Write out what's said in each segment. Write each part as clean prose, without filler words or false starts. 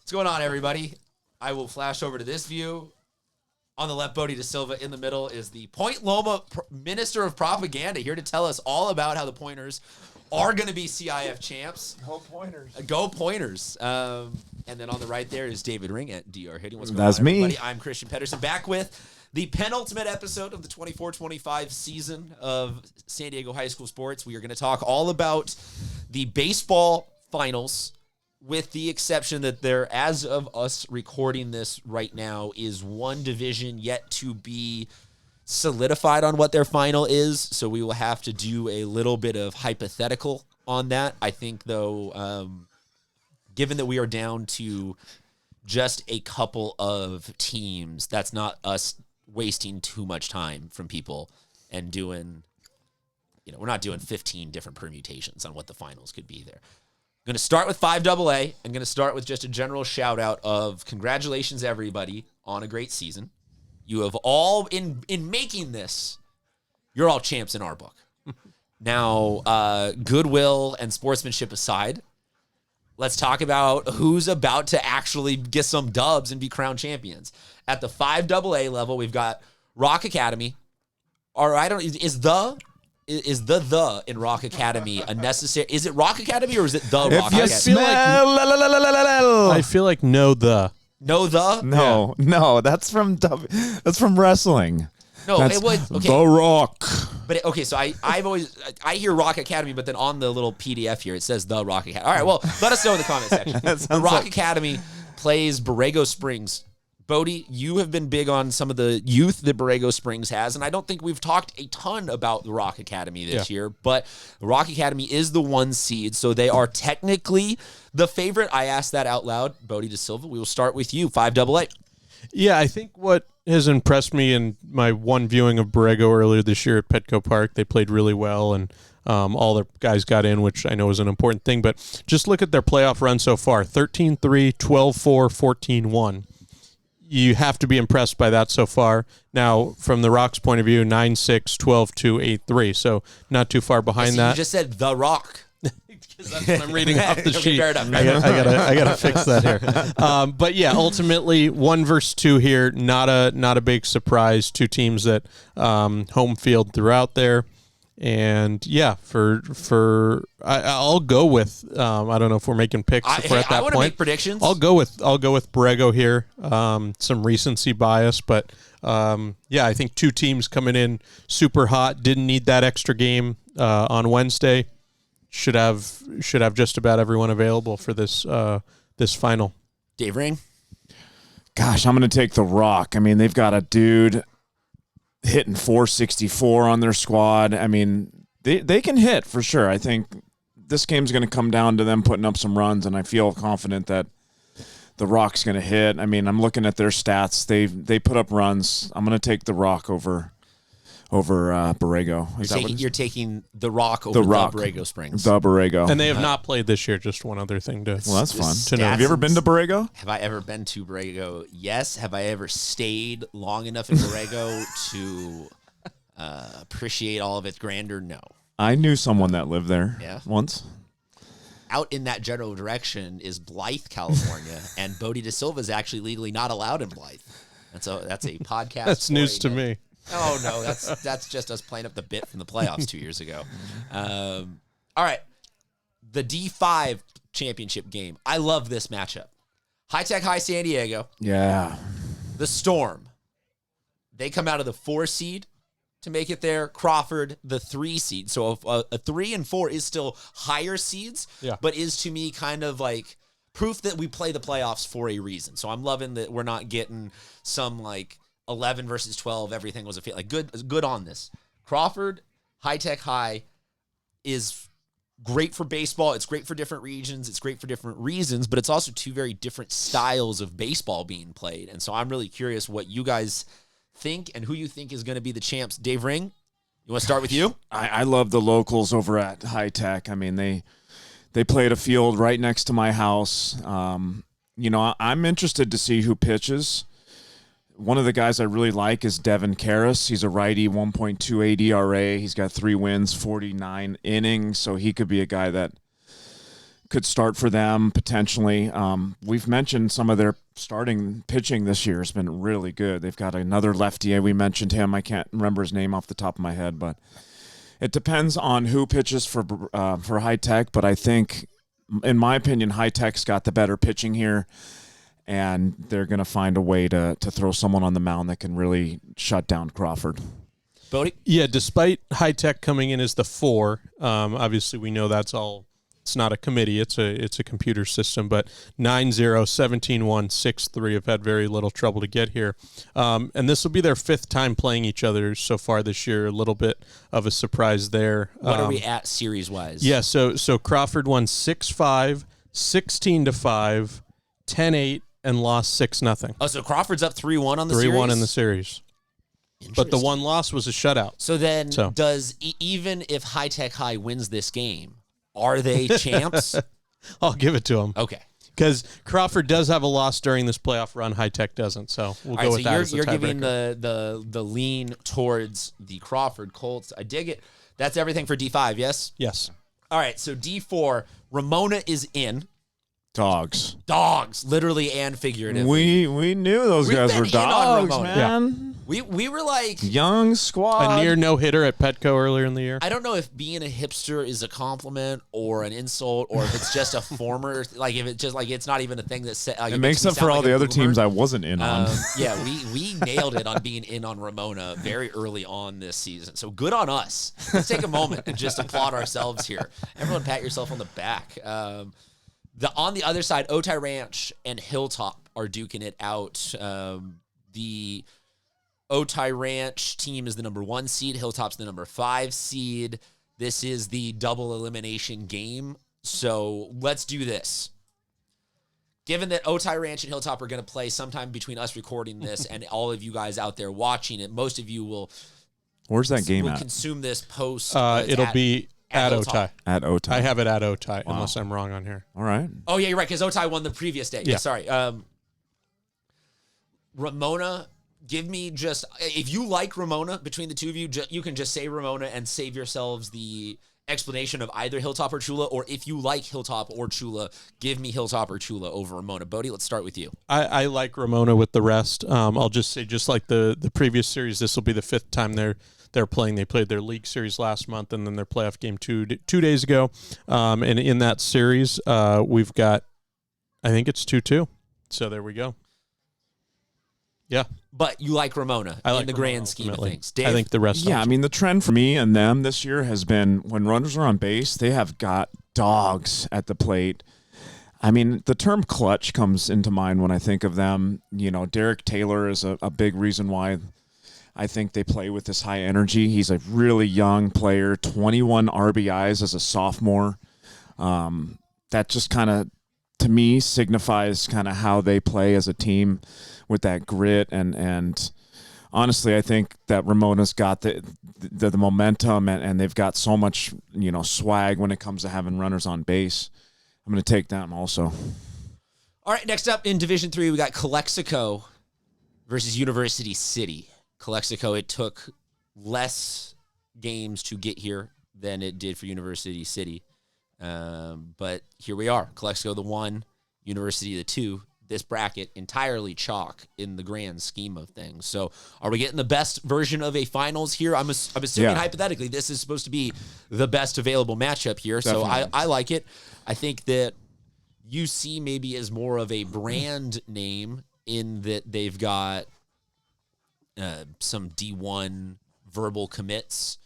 What's going on, everybody? I will flash over to this view. On the left, Bodie De Silva. In the middle is the Point Loma Minister of Propaganda, here to tell us all about how the Pointers are going to be CIF champs. Go Pointers. Go Pointers. And then on the right there is David Ring at DR Hitting. What's going That's on, me. everybody? I'm Christian Pedersen, back with the penultimate episode of the 24-25 season of San Diego High School Sports. We are going to talk all about the baseball finals, with the exception that there, as of us recording this right now, is one division yet to be solidified on what their final is. So we will have to do a little bit of hypothetical on that. I think, though, given that we are down to just a couple of teams, that's not us wasting too much time from people and doing, we're not doing 15 different permutations on what the finals could be there. I'm going to start with 5AA. I'm going to start with just a general shout out of congratulations, everybody, on a great season. You have all, in making this, you're all champs in our book. Now, goodwill and sportsmanship aside, let's talk about who's about to actually get some dubs and be crowned champions. At the 5AA level, we've got Rock Academy. Or is the in Rock Academy a necessary? Is it Rock Academy or is it the Rock Academy? I feel like no. That's from wrestling. No, That's it was okay. The Rock. But okay, so I hear Rock Academy, but then on the little PDF here it says the Rock Academy. All right, well, let us know in the comment section. The Rock Academy plays Borrego Springs. Bodie, you have been big on some of the youth that Borrego Springs has, and I don't think we've talked a ton about the Rock Academy this year, but the Rock Academy is the 1 seed, so they are technically the favorite. I asked that out loud. Bodie De Silva, we will start with you, 5AA. Yeah, I think what has impressed me in my one viewing of Borrego earlier this year at Petco Park, they played really well, and all the guys got in, which I know is an important thing, but just look at their playoff run so far, 13-3, 12-4, 14-1. You have to be impressed by that so far. Now, from the Rock's point of view, 9-6, 12-2, 8-3. So not too far behind that. You just said The Rock. Because that's what I'm reading off the sheet. Fair enough. I gotta fix that here. But yeah, ultimately 1 versus 2 here. Not a big surprise. 2 teams that home field throughout there. And yeah, I'll go with I don't know if we're making picks if we're at that I want point. To make predictions. I'll go with Borrego here. Some recency bias, but yeah, I think 2 teams coming in super hot. Didn't need that extra game on Wednesday. Should have just about everyone available for this final. Dave Ring. Gosh, I'm going to take the Rock. I mean, they've got a dude hitting 464 on their squad. I mean, they can hit for sure. I think this game's going to come down to them putting up some runs, and I feel confident that the Rock's going to hit. I mean, I'm looking at their stats. They put up runs. I'm going to take the Rock over Borrego. You're taking the Rock over the Borrego Springs. The Borrego. And they have not played this year. Just one other thing to. Well, that's fun. To know. Have you ever been to Borrego? Have I ever been to Borrego? Yes. Have I ever stayed long enough in Borrego to appreciate all of its grandeur? No. I knew someone that lived there once. Out in that general direction is Blythe, California, and Bodie De Silva is actually legally not allowed in Blythe. And so that's a podcast. That's news to me. Oh, no, that's just us playing up the bit from the playoffs 2 years ago. All right, the D5 championship game. I love this matchup. High Tech High San Diego. Yeah. The Storm. They come out of the 4 seed to make it there. Crawford, the 3 seed. So a 3 and 4 is still higher seeds, but is to me kind of like proof that we play the playoffs for a reason. So I'm loving that we're not getting some like 11 versus 12, everything was a fail. Like good on this. Crawford, High Tech High is great for baseball. It's great for different regions. It's great for different reasons, but it's also 2 very different styles of baseball being played. And so I'm really curious what you guys think and who you think is going to be the champs. Dave Ring, you want to start with you? I love the locals over at High Tech. I mean, they played a field right next to my house. I'm interested to see who pitches. One of the guys I really like is Devin Karras. He's a righty, 1.28 ERA. He's got 3 wins, 49 innings, so he could be a guy that could start for them potentially. We've mentioned some of their starting pitching this year has been really good. They've got another lefty. We mentioned him. I can't remember his name off the top of my head, but it depends on who pitches for High Tech. But I think, in my opinion, High Tech's got the better pitching here, and they're going to find a way to throw someone on the mound that can really shut down Crawford. Bodie? Yeah, despite High Tech coming in as the 4, obviously we know that's all. It's not a committee; it's a computer system. But 9-0, 17-1, 6-3 have had very little trouble to get here, and this will be their 5th time playing each other so far this year. A little bit of a surprise there. What are we at series wise? Yeah, so Crawford won 6-5, 16-5, 10-8, and lost 6-0. Oh, so Crawford's up 3-1 on the series? 3-1 in the series. But the one loss was a shutout. So then, does even if High Tech High wins this game, are they champs? I'll give it to them. Okay. Because Crawford does have a loss during this playoff run. High Tech doesn't. So we'll go with that as the you're giving tiebreaker. the lean towards the Crawford Colts. I dig it. That's everything for D5, yes? Yes. All right, so D4, Ramona is in. Dogs, literally and figuratively. We knew those We've guys been were in on dogs, Ramona. man. We were like, Young squad. A near no-hitter at Petco earlier in the year. I don't know if being a hipster is a compliment or an insult, or if it's just a former, like if it's just like it's not even a thing that It makes up for all the other teams I wasn't in on. Yeah, we nailed it on being in on Ramona very early on this season. So good on us. Let's take a moment and just applaud ourselves here. Everyone, pat yourself on the back. On the other side, Otay Ranch and Hilltop are duking it out. The Otay Ranch team is the number 1 seed. Hilltop's the number 5 seed. This is the double elimination game. So let's do this. Given that Otay Ranch and Hilltop are going to play sometime between us recording this and all of you guys out there watching it, most of you will. Where's that game at? Consume this post. It'll be at Otay. At Otay. I have it at Otay, unless I'm wrong on here. All right. Oh, yeah, you're right, because Otay won the previous day. Yeah, sorry. Ramona, give me just... If you like Ramona, between the two of you, you can just say Ramona and save yourselves the explanation of either Hilltop or Chula, or if you like Hilltop or Chula, give me Hilltop or Chula over Ramona. Bodie, let's start with you. I like Ramona with the rest. I'll just say, just like the previous series, this will be the 5th time they're playing. They played their league series last month and then their playoff game two days ago. And in that series, we've got, I think it's 2-2. So there we go. Yeah. But you like Ramona I like in the Ramona grand scheme ultimately. of things. Dave? I think the rest. Yeah, I mean, the trend for me and them this year has been when runners are on base, they have got dogs at the plate. I mean, the term clutch comes into mind when I think of them. You know, Derek Taylor is a big reason why I think they play with this high energy. He's a really young player, 21 RBIs as a sophomore. That just kind of, to me, signifies kind of how they play as a team with that grit. And honestly, I think that Ramona's got the momentum and they've got so much, swag when it comes to having runners on base. I'm going to take them also. All right, next up in Division 3, we got Calexico versus University City. Calexico, it took less games to get here than it did for University City. But here we are. Calexico the 1, University the 2. This bracket entirely chalk in the grand scheme of things. So are we getting the best version of a finals here? I'm assuming hypothetically this is supposed to be the best available matchup here. Definitely. So I like it. I think that UC maybe is more of a brand name in that they've got some D1 verbal commits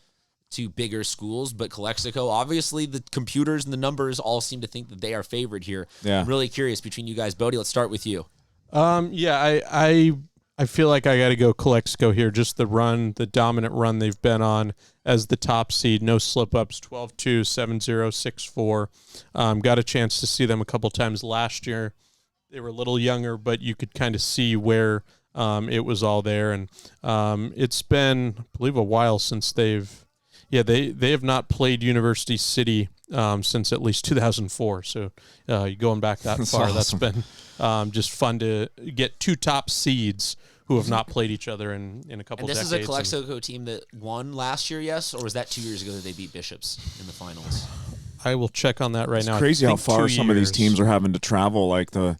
to bigger schools, but Calexico, obviously the computers and the numbers all seem to think that they are favored here. Yeah. I'm really curious between you guys. Bodie, let's start with you. I feel like I got to go Calexico here. Just the dominant run they've been on as the top seed. No slip-ups, 12-2, 7-0, 6-4. Got a chance to see them a couple times last year. They were a little younger, but you could kind of see where it was all there. And it's been, I believe, a while since they have not played University City since at least 2004. So going back that far, awesome. That's been just fun to get 2 top seeds who have not played each other in a couple decades. And this is a Calexico team that won last year, yes? Or was that 2 years ago that they beat Bishops in the finals? I will check on that right now. It's crazy how I think far 2 some of these years. teams are having to travel, like the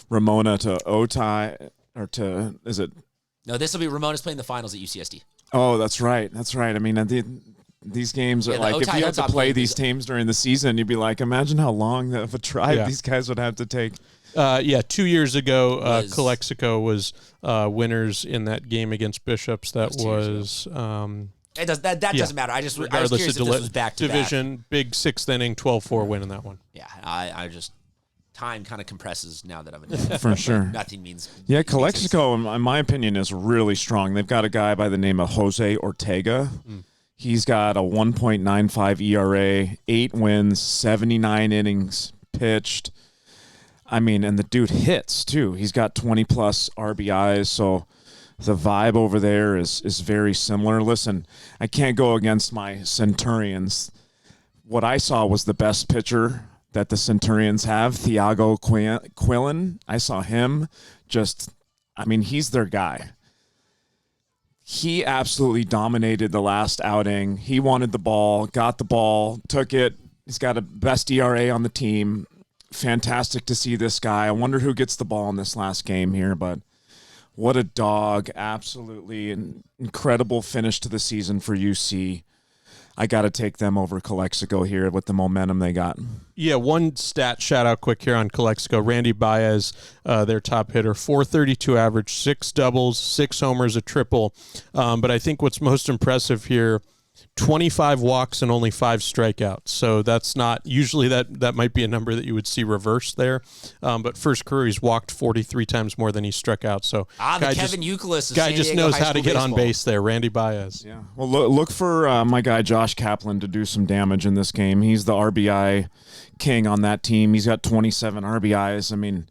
Ramona to Otay, or to, is it? No, this will be Ramona's playing the finals at UCSD. Oh, that's right. I mean, these games are Yeah, the like, if Otay you had to Hilltop play game these is- teams during the season, you'd be like, imagine how long of a drive Yeah. these guys would have to take. 2 years ago, Was- Calexico was winners in that game against Bishops. That was It does that doesn't matter. I was regardless curious of if this was back to division, big 6th inning, 12-4 win in that one. Yeah, I just time kind of compresses now that I'm in For sure. Nothing means. Yeah, makes any sense. Calexico, in my opinion, is really strong. They've got a guy by the name of Jose Ortega. He's got a 1.95 ERA, 8 wins, 79 innings pitched. I mean, and the dude hits, too. He's got 20-plus RBIs, so the vibe over there is very similar. Listen, I can't go against my Centurions. What I saw was the best pitcher that the Centurions have, Thiago Quillen. I saw him he's their guy. He absolutely dominated the last outing. He wanted the ball, got the ball, took it. He's got a best ERA on the team. Fantastic to see this guy. I wonder who gets the ball in this last game here, but what a dog. Absolutely an incredible finish to the season for UC. I got to take them over Calexico here with the momentum they got. Yeah, one stat shout out quick here on Calexico. Randy Baez, their top hitter, 432 average, 6 doubles, 6 homers, a triple. But I think what's most impressive here, 25 walks and only 5 strikeouts. So that's not usually that might be a number that you would see reversed there. But first career, he's walked 43 times more than he struck out. So The Kevin Youkilis of guy San just Diego knows high how to school get on baseball. base there. Randy Baez. Yeah. Well, look for my guy Josh Kaplan to do some damage in this game. He's the RBI king on that team. He's got 27 RBIs. I mean,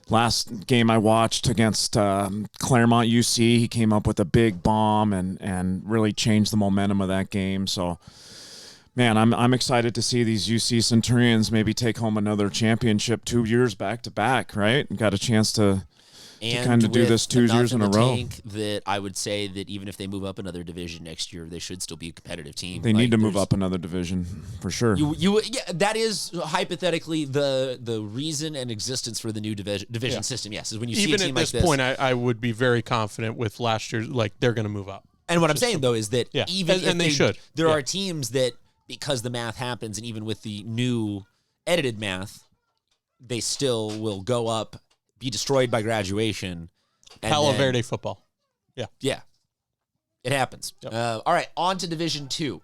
last game I watched against Claremont UC, he came up with a big bomb and really changed the momentum of that game. So, man, I'm excited to see these UC Centurions maybe take home another championship 2 years back to back, right? And got a chance to kind of do with this 2 enough years in a the row. tank that I would say that even if they move up another division next year, they should still be a competitive team. They need to move up another division for sure. That is hypothetically the reason and existence for the new division system. Yes, is when you see a Even team at like this this. point, I would be very confident with last year. Like they're going to move up. And what I'm saying though is that Yeah. even And if they should. there Yeah. are teams that because the math happens, and even with the new edited math, they still will go up, be destroyed by graduation. And Palo then- Verde football. Yeah, it happens. Yep. All right, on to Division 2.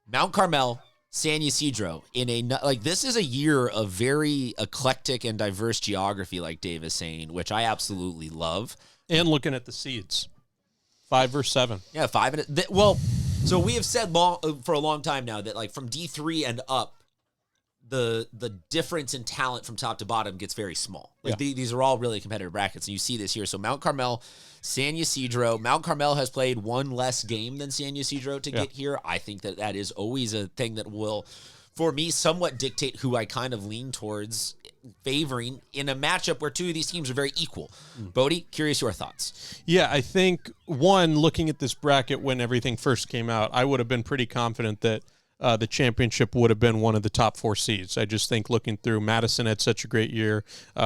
Mount Carmel, San Ysidro. This is a year of very eclectic and diverse geography, like Dave is saying, which I absolutely love. And looking at the seeds, 5 versus 7. Yeah, 5 and so we have said for a long time now that like from D3 and up, the difference in talent from top to bottom gets very small. Like these are all really competitive brackets, and you see this here. So Mount Carmel, San Ysidro. Mount Carmel has played one less game than San Ysidro to get here. I think that is always a thing that will, for me, somewhat dictate who I kind of lean towards favoring in a matchup where two of these teams are very equal. Bodie, curious your thoughts. Yeah, I think, one, looking at this bracket when everything first came out, I would have been pretty confident that the championship would have been one of the top 4 seeds. I just think looking through, Madison had such a great year.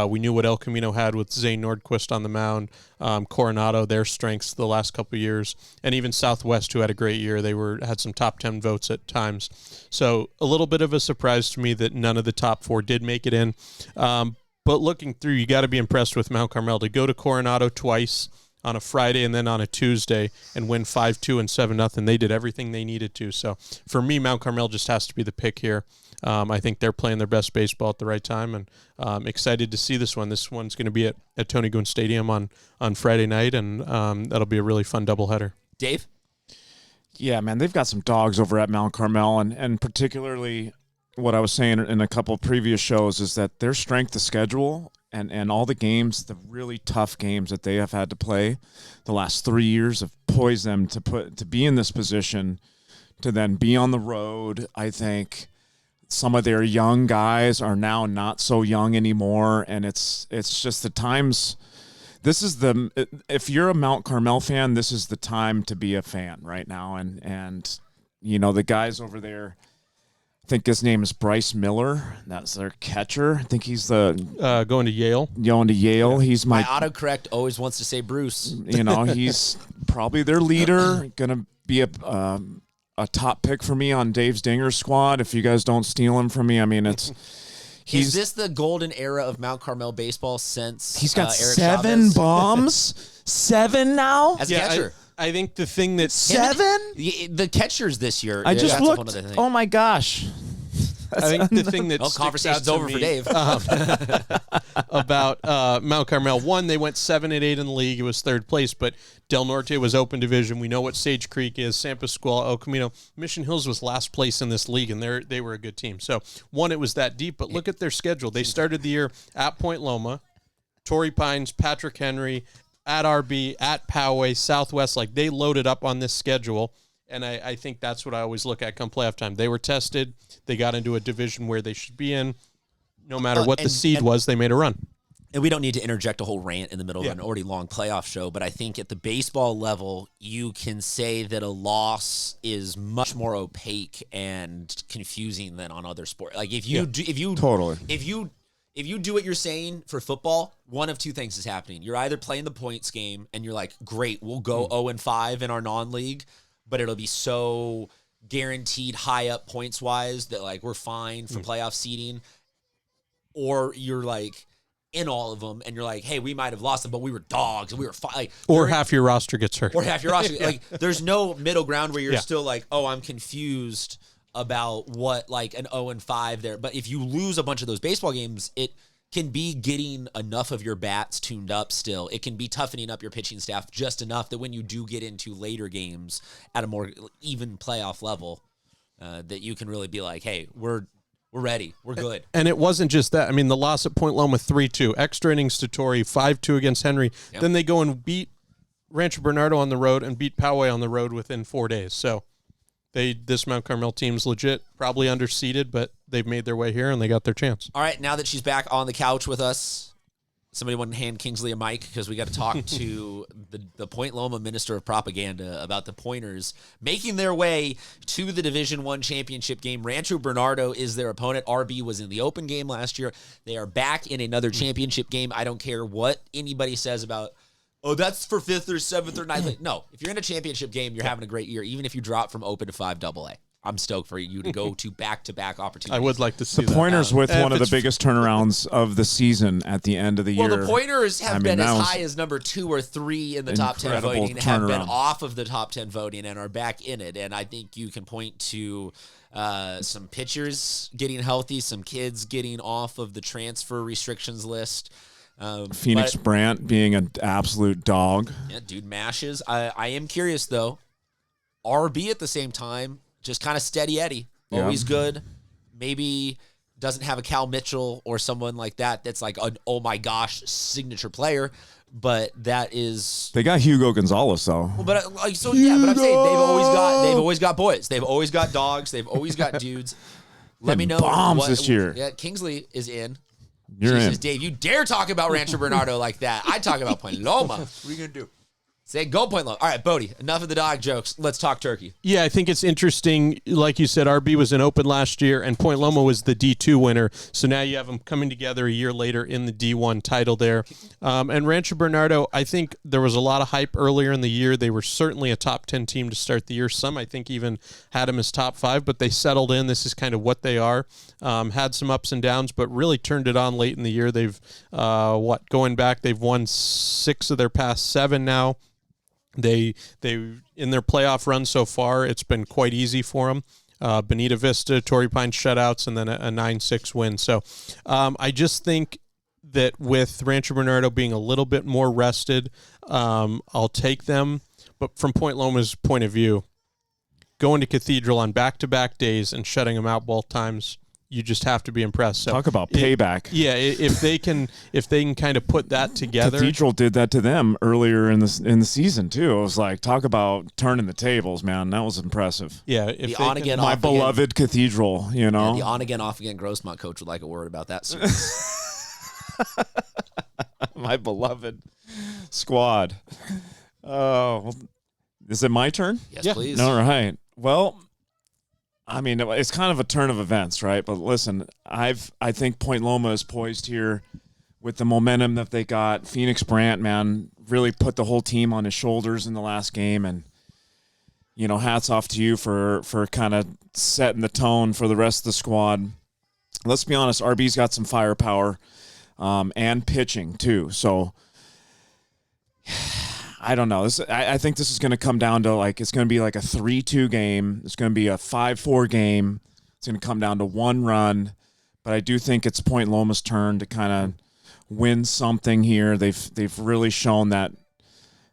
We knew what El Camino had with Zane Nordquist on the mound, Coronado, their strengths the last couple of years, and even Southwest, who had a great year. They had some top 10 votes at times. So a little bit of a surprise to me that none of the top 4 did make it in. But looking through, you got to be impressed with Mount Carmel to go to Coronado twice on a Friday and then on a Tuesday and win 5-2 and 7-0. They did everything they needed to. So for me, Mount Carmel just has to be the pick here. I think they're playing their best baseball at the right time, and I'm excited to see this one. This one's going to be at Tony Gwynn Stadium on Friday night, and that'll be a really fun doubleheader. Dave? Yeah, man, they've got some dogs over at Mount Carmel, and particularly what I was saying in a couple of previous shows is that their strength of schedule and all the games, the really tough games that they have had to play the last 3 years have poised them to be in this position to then be on the road. I think some of their young guys are now not so young anymore, and it's just the times. If you're a Mount Carmel fan, this is the time to be a fan right now, and you know the guys over there. think his name is Bryce Miller. That's their catcher. I think he's the Going to Yale. Going to Yale. He's My autocorrect always wants to say Bruce. He's probably their leader. Gonna be a top pick for me on Dave's Dinger squad. If you guys don't steal him from me, I mean it's. Is this the golden era of Mount Carmel baseball since he's got Eric 7 Chavez? bombs? 7 now? As a catcher. I think the thing that 7? The catchers this year. I just that's a whole looked. nother thing. Oh my gosh. I think the thing that Well, sticks out conversation's to over me, for Dave. About Mount Carmel. One, they went 7-8 in the league. It was third place, but Del Norte was open division. We know what Sage Creek is. San Pasqual, El Camino. Mission Hills was last place in this league, and they were a good team. So, one, it was that deep, but look at their schedule. They started the year at Point Loma, Torrey Pines, Patrick Henry, at RB, at Poway, Southwest. Like, they loaded up on this schedule. And I think that's what I always look at come playoff time. They were tested. They got into a division where they should be in. No matter what the seed was, they made a run. And we don't need to interject a whole rant in the middle of an already long playoff show, but I think at the baseball level, you can say that a loss is much more opaque and confusing than on other sports. Like if you do what you're saying for football, one of two things is happening. You're either playing the points game and you're like, great, we'll go 0-5 in our non-league, but it'll be so guaranteed high up points wise that like we're fine for playoff seeding. Or you're like in all of them and you're like, hey, we might have lost them, but we were dogs and we were fine. Like, or half your roster gets hurt. Or half your roster. Like there's no middle ground where you're still like, oh, I'm confused about what like an 0-5 there. But if you lose a bunch of those baseball games, it can be getting enough of your bats tuned up still. It can be toughening up your pitching staff just enough that when you do get into later games at a more even playoff level, that you can really be like, hey, we're ready. We're good. And it wasn't just that. I mean, the loss at Point Loma 3-2, extra innings to Torrey, 5-2 against Henry. Yep. Then they go and beat Rancho Bernardo on the road and beat Poway on the road within 4 days. So this Mount Carmel team's legit, probably underseeded, but they've made their way here and they got their chance. All right, now that she's back on the couch with us, somebody want to hand Kingsley a mic because we got to talk to the Point Loma Minister of Propaganda about the Pointers making their way to the Division I championship game. Rancho Bernardo is their opponent. RB was in the open game last year. They are back in another championship game. I don't care what anybody says about, oh, that's for 5th or 7th or 9th. No, if you're in a championship game, you're having a great year, even if you drop from open to 5 AA. I'm stoked for you to go to back-to-back opportunities. I would like to see the Pointers with one of the biggest turnarounds of the season at the end of the year. Well, the Pointers have been as high as number 2 or 3 in the top 10 voting, have been off of the top 10 voting, and are back in it. And I think you can point to some pitchers getting healthy, some kids getting off of the transfer restrictions list. Phoenix Brandt being an absolute dog. Yeah, dude mashes. I am curious, though. RB at the same time, just kind of steady Eddie. Always good. Maybe doesn't have a Cal Mitchell or someone like that that's like an oh my gosh signature player, but that is they got Hugo Gonzalez though. Well, but like so Hugo! Yeah, but I'm saying they've always got boys. They've always got dogs. They've always got dudes. Let me know bombs this year. Yeah, Kingsley is in. You're in. Says, Dave, you dare talk about Rancho Bernardo like that? I talk about Point Loma. What are you gonna do? Say go Point Loma. All right, Bodie, enough of the dog jokes. Let's talk turkey. Yeah, I think it's interesting. Like you said, RB was in open last year, and Point Loma was the D2 winner. So now you have them coming together a year later in the D1 title there. And Rancho Bernardo, I think there was a lot of hype earlier in the year. They were certainly a top 10 team to start the year. Some, I think, even had them as top 5, but they settled in. This is kind of what they are. Had some ups and downs, but really turned it on late in the year. They've, going back, they've won 6 of their past 7 now. They in their playoff run so far, it's been quite easy for them. Bonita Vista, Torrey Pines shutouts, and then a 9-6 win. So I just think that with Rancho Bernardo being a little bit more rested, I'll take them. But from Point Loma's point of view, going to Cathedral on back-to-back days and shutting them out both times, you just have to be impressed. So talk about payback. If they can kind of put that together. Cathedral did that to them earlier in the season too. It was like, talk about turning the tables, man. That was impressive. Yeah, the on again, my beloved Cathedral. You know, the on again, off again Grossmont coach would like a word about that. My beloved squad. Oh, is it my turn? Yes, please. All right. Well, I mean, it's kind of a turn of events, right? But listen, I think Point Loma is poised here with the momentum that they got. Phoenix Brant, man, really put the whole team on his shoulders in the last game, and hats off to you for kind of setting the tone for the rest of the squad. Let's be honest, RB's got some firepower and pitching too. So I don't know. I think this is going to come down to it's going to be like a 3-2 game. It's going to be a 5-4 game. It's going to come down to one run. But I do think it's Point Loma's turn to kind of win something here. They've really shown that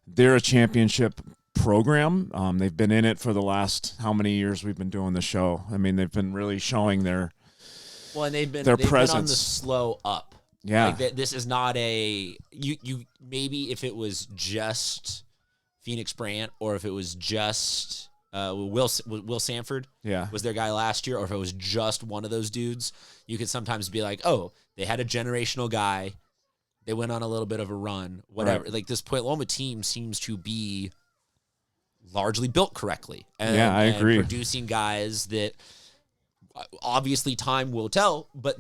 they're a championship program. They've been in it for the last how many years we've been doing the show. I mean, they've been really showing their and they've presence. Been on the slow up. Yeah, this is not a you. Maybe if it was just Phoenix Brant, or if it was just Will Sanford, was their guy last year, or if it was just one of those dudes, you could sometimes be like, oh, they had a generational guy, they went on a little bit of a run, whatever. Right. Like this Point Loma team seems to be largely built correctly, and, I agree. and producing guys that. Obviously, time will tell, but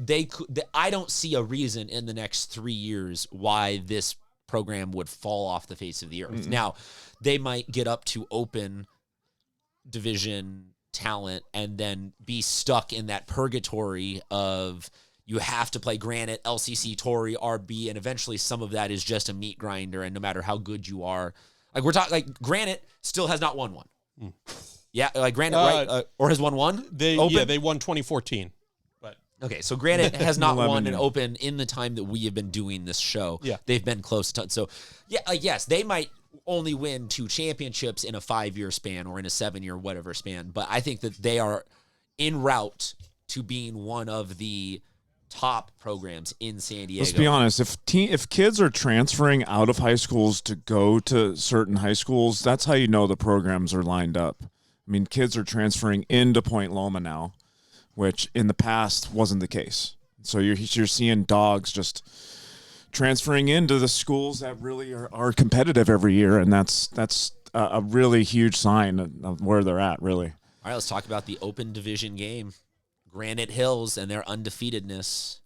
I don't see a reason in the next 3 years why this program would fall off the face of the earth. Mm-mm. Now, they might get up to open division talent and then be stuck in that purgatory of you have to play Granite, LCC, Torrey, RB, and eventually some of that is just a meat grinder, and no matter how good you are, we're talking Granite still has not won one. Mm. Yeah, Granite, right? Or has won one? They won 2014. But okay, so Granite has not won an Open in the time that we have been doing this show. Yeah. They've been close to. So, yes, they might only win 2 championships in a 5-year span or in a 7-year whatever span, but I think that they are en route to being one of the top programs in San Diego. Let's be honest. If kids are transferring out of high schools to go to certain high schools, that's how you know the programs are lined up. I mean, kids are transferring into Point Loma now, which in the past wasn't the case. So you're seeing dogs just transferring into the schools that really are competitive every year, and that's a really huge sign of where they're at, really. All right, let's talk about the Open Division game. Granite Hills and their undefeatedness.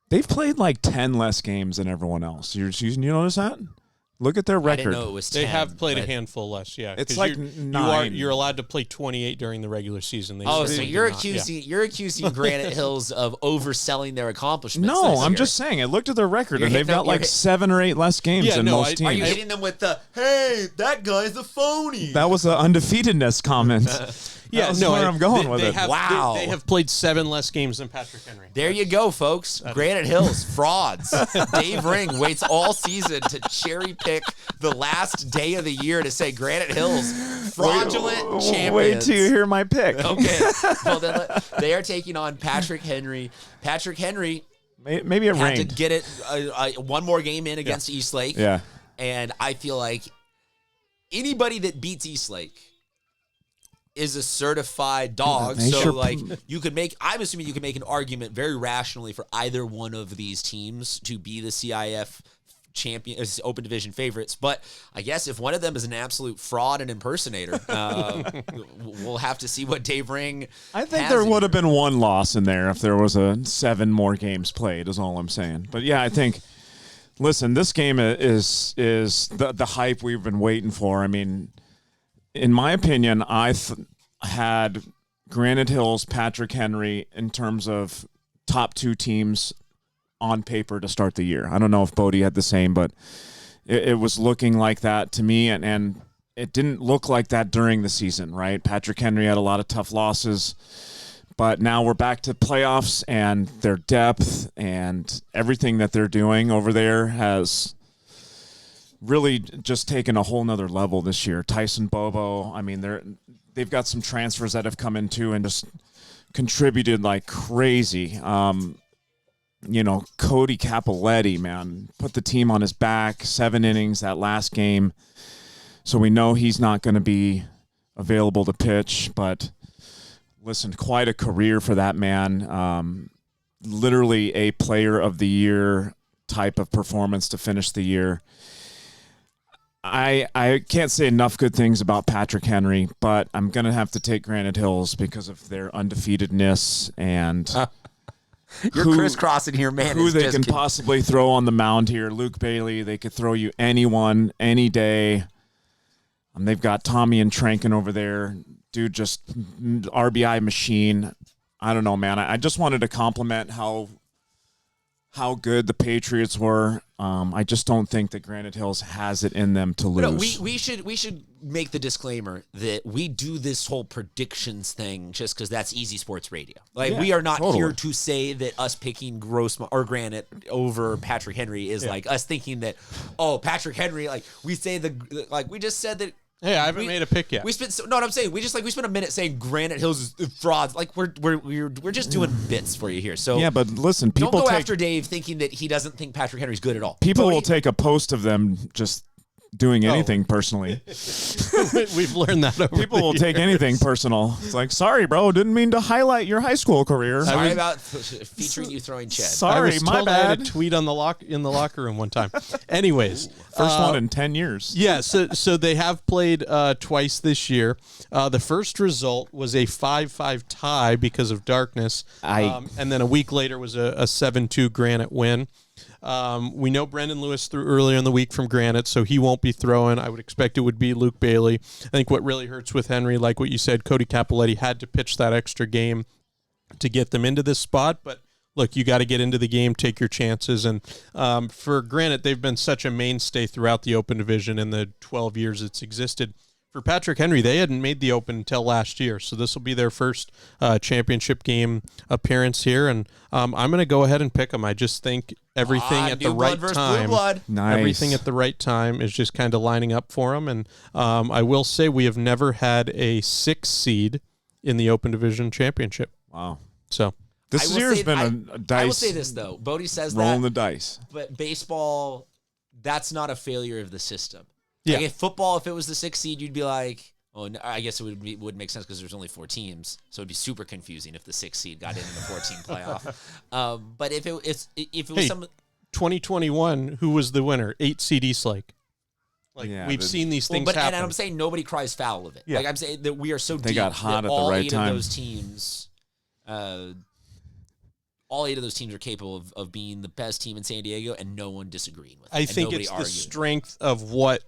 They've played 10 less games than everyone else. You notice that? Look at their record. I didn't know it was 10. They have played a handful less, yeah. It's like 9. You're allowed to play 28 during the regular season. So you're accusing Granite Hills of overselling their accomplishments. No, I'm year. just saying. I looked at their record, and they've got 7 or 8 less games than most teams. Are you hitting them with the, hey, that guy's a phony? That was an undefeatedness comment. That's where I'm going with it. Wow. They have played 7 less games than Patrick Henry. There you go, folks. Granite Hills, frauds. Dave Ring waits all season to cherry pick the last day of the year to say Granite Hills, fraudulent champions. Wait till you hear my pick. Okay. Well, then they are taking on Patrick Henry. Patrick Henry maybe it had rained. to get it one more game in against Eastlake. Yeah. And I feel like anybody that beats Eastlake is a certified dog. I'm assuming you can make an argument very rationally for either one of these teams to be the CIF champion, Open Division favorites. But I guess if one of them is an absolute fraud and impersonator, we'll have to see what Dave Ring. I think there would have been one loss in there if there was 7 more games played. Is all I'm saying. But yeah, I think. Listen, this game is the hype we've been waiting for. I mean, in my opinion, I had Granite Hills, Patrick Henry in terms of top 2 teams on paper to start the year. I don't know if Bodie had the same, but it was looking like that to me, and it didn't look like that during the season, right? Patrick Henry had a lot of tough losses, but now we're back to playoffs, and their depth and everything that they're doing over there has really just taken a whole nother level this year. Tyson Bobo, I mean, they've got some transfers that have come in too and just contributed like crazy. Cody Capoletti, man, put the team on his back, 7 innings that last game. So we know he's not going to be available to pitch, but listen, quite a career for that man. Literally a player of the year type of performance to finish the year. I can't say enough good things about Patrick Henry, but I'm going to have to take Granite Hills because of their undefeatedness and You're crisscrossing here, man. Who they can possibly throw on the mound here. Luke Bailey, they could throw you anyone, any day. They've got Tommy and Tranken over there. Dude, just RBI machine. I don't know, man. I just wanted to compliment how good the Patriots were. I just don't think that Granite Hills has it in them to lose. No, we should make the disclaimer that we do this whole predictions thing just because that's easy sports radio. Like we are not here to say that us picking Granite over Patrick Henry is like us thinking that Patrick Henry, like we say we just said that. Hey, I haven't made a pick yet. We spent what I'm saying. We spent a minute saying Granite Hills is frauds. Like we're just doing bits for you here. So yeah, but listen, people don't go after Dave thinking that he doesn't think Patrick Henry's good at all. People will take a post of them just doing anything personally. We've learned that. People will take anything personal. It's like, sorry, bro, didn't mean to highlight your high school career. Sorry about featuring you throwing Chad. Sorry, my bad. I had a tweet on in the locker room one time. Anyways, first one in 10 years. Yeah, so they have played twice this year. The first result was a 5-5 tie because of darkness, and then a week later was a 7-2 Granite win. We know Brendan Lewis threw earlier in the week from Granite, so he won't be throwing. I would expect it would be Luke Bailey. I think what really hurts with Henry, like what you said, Cody Capoletti had to pitch that extra game to get them into this spot. But look, you got to get into the game, take your chances. And for Granite, they've been such a mainstay throughout the Open Division in the 12 years it's existed. For Patrick Henry, they hadn't made the Open until last year, so this will be their first championship game appearance here, and I'm going to go ahead and pick them. I just think everything at the right time, everything at the right time is just kind of lining up for them, and I will say we have never had a 6 seed in the Open Division championship. Wow. So this year's been a dice. I will say this, though. Bodie says rolling the dice. But baseball, that's not a failure of the system. Yeah. Like if football, if it was the 6th seed, you'd be like, no, I guess it would make sense because there's only 4 teams, so it'd be super confusing if the 6th seed got into the 14 playoff. But if it was 2021, who was the winner? 8 seed Eastlake. We've seen these things happen. And I'm saying nobody cries foul of it. Yeah. Like I'm saying that we are so they deep got hot that at the right 8 time. of those teams, all 8 of those teams are capable of being the best team in San Diego, and no one disagreeing with it. I think it's the strength of what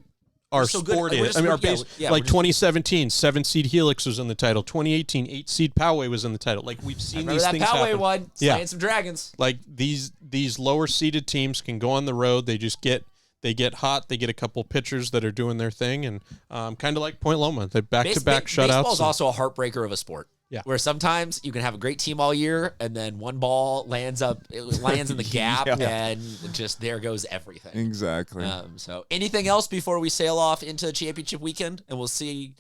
our sport is. I mean, 2017, 7-seed Helix was in the title. 2018, 8-seed Poway was in the title. Like we've seen these things happen. Poway one, slaying some dragons. Like these lower seeded teams can go on the road. They just get hot. They get a couple pitchers that are doing their thing, and kind of like Point Loma, they back-to-back shutouts. Baseball is also a heartbreaker of a sport. Yeah. Where sometimes you can have a great team all year, and then one ball lands in the gap, and just there goes everything. Exactly. So anything else before we sail off into championship weekend, and we'll see.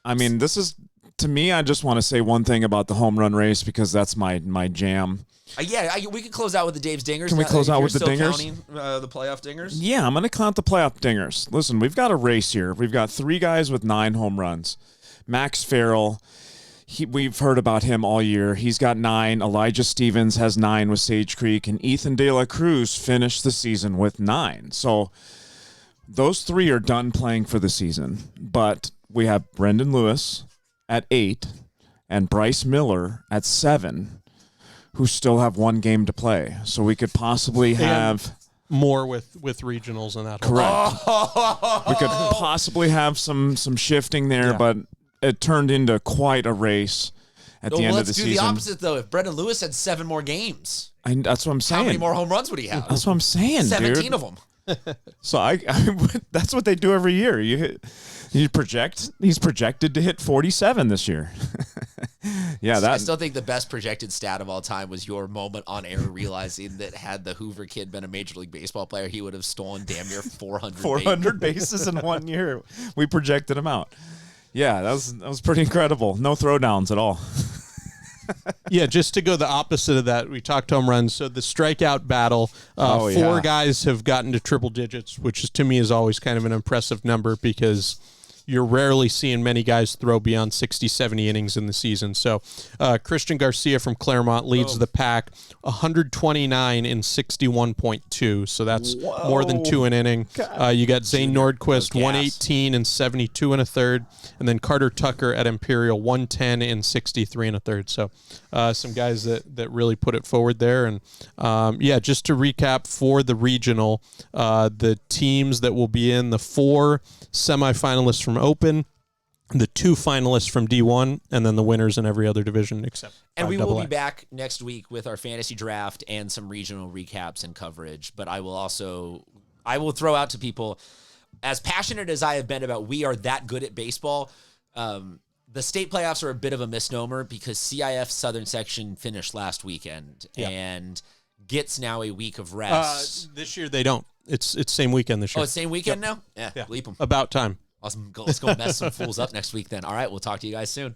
I mean, this is, to me, I just want to say one thing about the home run race because that's my jam. We can close out with the Dave's Dingers. Can we close out with the Dingers? Counting, the playoff Dingers? Yeah, I'm going to count the playoff Dingers. Listen, we've got a race here. We've got 3 guys with 9 home runs. Max Farrell. We've heard about him all year. He's got 9. Elijah Stevens has 9 with Sage Creek, and Ethan De La Cruz finished the season with 9. So those 3 are done playing for the season. But we have Brendan Lewis at 8 and Bryce Miller at 7, who still have 1 game to play. So we could possibly have more with regionals and that. Correct. We could possibly have some shifting there, but it turned into quite a race at the end of the season. Let's do the opposite, though. If Brendan Lewis had 7 more games, that's what I'm saying. How many more home runs would he have? That's what I'm saying, 17 of them. So that's what they do every year. He's projected to hit 47 this year. I still think the best projected stat of all time was your moment on air realizing that had the Hoover kid been a Major League Baseball player, he would have stolen damn near 400 bases in 1 year. We projected him out. Yeah, that was pretty incredible. No throwdowns at all. Yeah, just to go the opposite of that, we talked home runs. So the strikeout battle, 4 guys have gotten to triple digits, which is to me is always kind of an impressive number because you're rarely seeing many guys throw beyond 60, 70 innings in the season. So Christian Garcia from Claremont leads the pack, 129 in 61.2. So that's more than 2 an inning. You got Zane Nordquist, 118 in 72 and a third. And then Carter Tucker at Imperial, 110 in 63 and a third. So some guys that really put it forward there. And just to recap for the regional, the teams that will be in: the 4 semifinalists from Open, the 2 finalists from D1, and then the winners in every other division except. And we will be back next week with our fantasy draft and some regional recaps and coverage. But I will throw out to people, as passionate as I have been about we are that good at baseball, the state playoffs are a bit of a misnomer because CIF Southern Section finished last weekend and gets now a week of rest. This year they don't. It's same weekend this year. Oh, it's same weekend now? Yeah, bleep them. About time. Awesome. Let's go mess some fools up next week then. All right, we'll talk to you guys soon.